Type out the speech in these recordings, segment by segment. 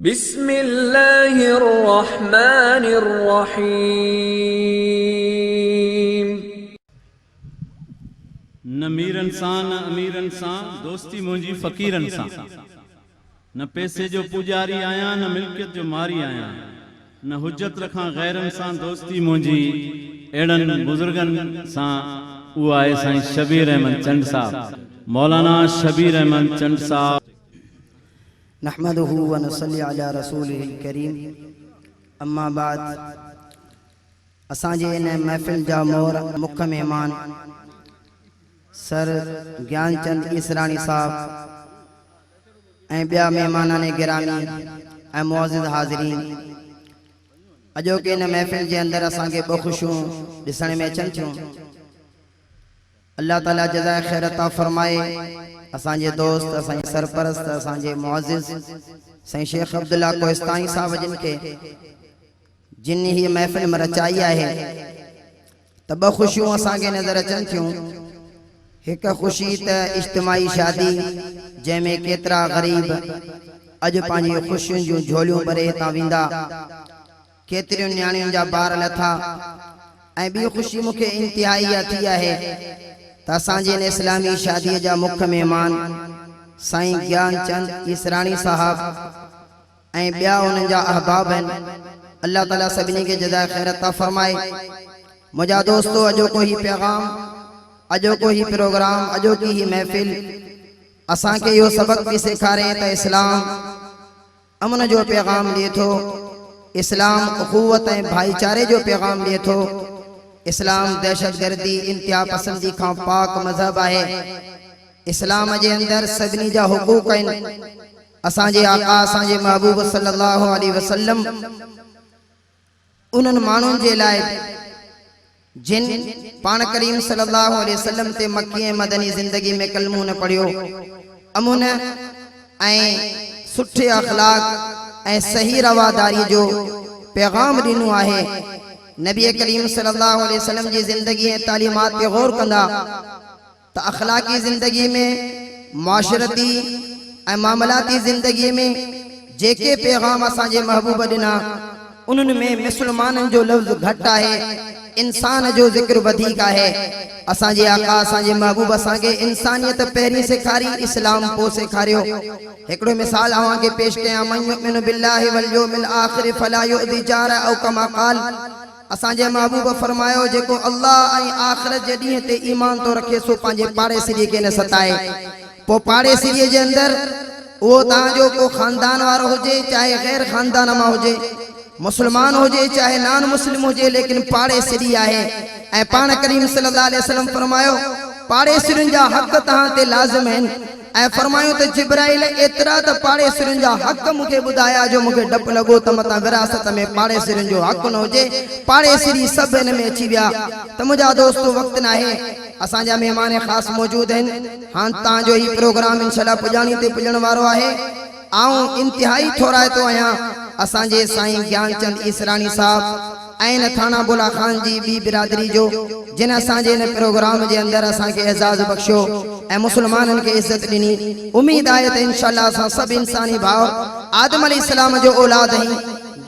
बिस्मिल्लाहिर्रहमानिर्रहीम। न मीरन सां न अमीरन सां दोस्ती मुंहिंजी फ़कीरन सां, न पैसे जो पुजारी आहियां न मिल्कियत जो मारी आहियां, न हुज्जत रखां गैरन सां दोस्ती मुंहिंजी अहिड़नि बुज़ुर्गनि सां। उहा आहे साईं शबीर अहमद चंद साहब, मौलाना शबीर अहमद चंद साहब। नहमदुहु व नसल्ली अला रसूलिल करीम, अम्मा बाद। असांजे इन महफ़िल जा मोर मुख्य मेहमान सर ज्ञानचंद ईसराणी साहब ऐं ॿिया मेहमानाने गिरामी ऐं मुअज़्ज़िज़ हाज़रीन, अॼोके इन महफ़िल जे अंदरि असांखे ॿ ख़ुशियूं ॾिसण में अचनि थियूं। अल्लाह ताला जज़ाए ख़ैर अता फ़रमाए असांजे दोस्त, असांजे सरपरस्त, असांजे मुअज़्ज़िज़ साईं शेख अब्दुल्ला कोहिस्तानी साहब जिन ही महफ़िल में रचाई आहे, त ॿ ख़ुशियूं असांखे नज़र अचनि थियूं। हिक ख़ुशी त इज्तिमाई शादी जंहिंमें केतिरा ग़रीब अॼु पंहिंजी ख़ुशियुनि जूं झोलियूं भरे हितां वेंदा, केतिरियूं नियाणियुनि जा ॿार लथा। ऐं ॿी ख़ुशी मूंखे इंतिहाई थी आहे त असांजे इन इस्लामी शादीअ जा मुख्य मेहमान साईं ज्ञानचंद ईसराणी साहब ऐं ॿिया उन्हनि जा अहबाब आहिनि। अल्लाह ताला सभिनी खे जज़ाए ख़ैर अता फ़रमाए। मुंहिंजा दोस्तो, अॼोको ही पैगाम, अॼोको ही प्रोग्राम, अॼोकी ही महफ़िल असांखे इहो सबक़ बि सेखारे त इस्लाम अमन जो पैगाम ॾिए थो, इस्लाम अख़ुवत ऐं भाईचारे जो पैगाम ॾिए थो। इस्लाम दहशतगर्दी, इंतिहा पसंदी खां पाक मज़हब आहे। इस्लाम जे अंदरि सभिनी जा हुकूक आहिनि। असांजे आका, असांजे महबूब सल्लल्लाहु अलैहि वसल्लम उन्हनि माण्हुनि जे लाइ जिन पाण करीम सल्लल्लाहु अलैहि वसल्लम ते मक्की ऐं मदनी ज़िंदगी में कलमो न पढ़ियो, अमुन ऐं सुठे अखलाक ऐं सही रवादारी जो पैगाम ॾिनो आहे। नबी करीम सल्लल्लाहु अलैहि वसल्लम जी ज़िंदगी ऐं तालीमात ते गौर कंदा त अखलाकी ज़िंदगी में, मुआशरती ऐं मामलाती ज़िंदगी में जेके पैगाम असांजे महबूब ॾिना, उन्हनि में मुस्लमाननि जो लफ़्ज़ घटि आहे, इंसान जो ज़िक्र वधीक आहे। असांजे आका, असांजे महबूब असांखे इंसानियत पहिरीं सेखारी, इस्लाम पोइ सेखारियो। हिकिड़ो मिसाल अव्हांखे पेश कयां, मन युमिनु बिल्लाहि वल यौमिल आखिर फला युअदी जारा औ कमा क़ाल। असांजे महबूब फरमायो, जेको अल्लाह ऐं आख़िरत जे ॾींहं ते ईमान तो रखे सो पंहिंजे पाड़ेसिरीअ खे न सताए। पोइ पाड़ेसिरीअ जे अंदरि उहो तव्हांजो को ख़ानदान वारो हुजे, चाहे गैर ख़ानदान मां हुजे, मुसलमान हुजे चाहे नान मुस्लिम हुजे, लेकिन पाड़ेसिरी आहे। ऐं पाण करीम सल्लल्लाहु अलैहि वसल्लम फरमायो, पाड़ेसिरियुनि जा हक़ तव्हां ते लाज़िम आहिनि। ऐं फरमायो त जिब्राइल एतिरा त पाड़ेसिरियुनि जा हक़ मूंखे ॿुधाया जो मूंखे डपु लॻो त मतां विरासत में पाड़ेसिरियुनि जो हक़ न हुजे। पाड़ेसिरी सभु हिन में अची विया। त मुंहिंजा दोस्तो, वक़्तु न आहे, असांजा महिमान ख़ासि मौजूदु आहिनि। हाणे तव्हांजो ही प्रोग्राम इंशाअल्लाह पुॼाणी ते पुॼण वारो आहे। आऊं इंतिहाई थोराइतो आहियां असांजे साईं ज्ञानचंद ईसराणी साहब ऐं थाना बुला खान जी ॿी बिरादरी जो, जिन असांजे इन प्रोग्राम जे अंदरि असांखे एज़ाज़ बख़्शियो ऐं मुस्लमाननि खे इज़त ॾिनी। उम्मीद आहे त इंशाअल्लाह असां सभु इंसानी भाउ आदम अलैहिस्सलाम जो औलाद आहियूं,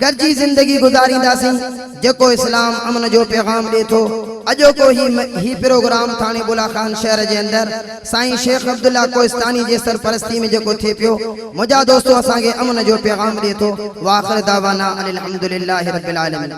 गॾिजी ज़िंदगी गुज़ारींदासीं। जेको इस्लाम अमन जो पैगाम ॾिए थो, अॼोको ही प्रोग्राम थाने बुला खान शहर जे अंदरि साईं शेख अब्दुल्ला कोहिस्तानी जे सरपरस्ती में जेको थिए पियो, मुंहिंजा दोस्तो असांखे अमन जो पैगाम ॾिए थो। वाखिर दावाना अनिल हम्दुलिल्लाहि रब्बिल आलमीन।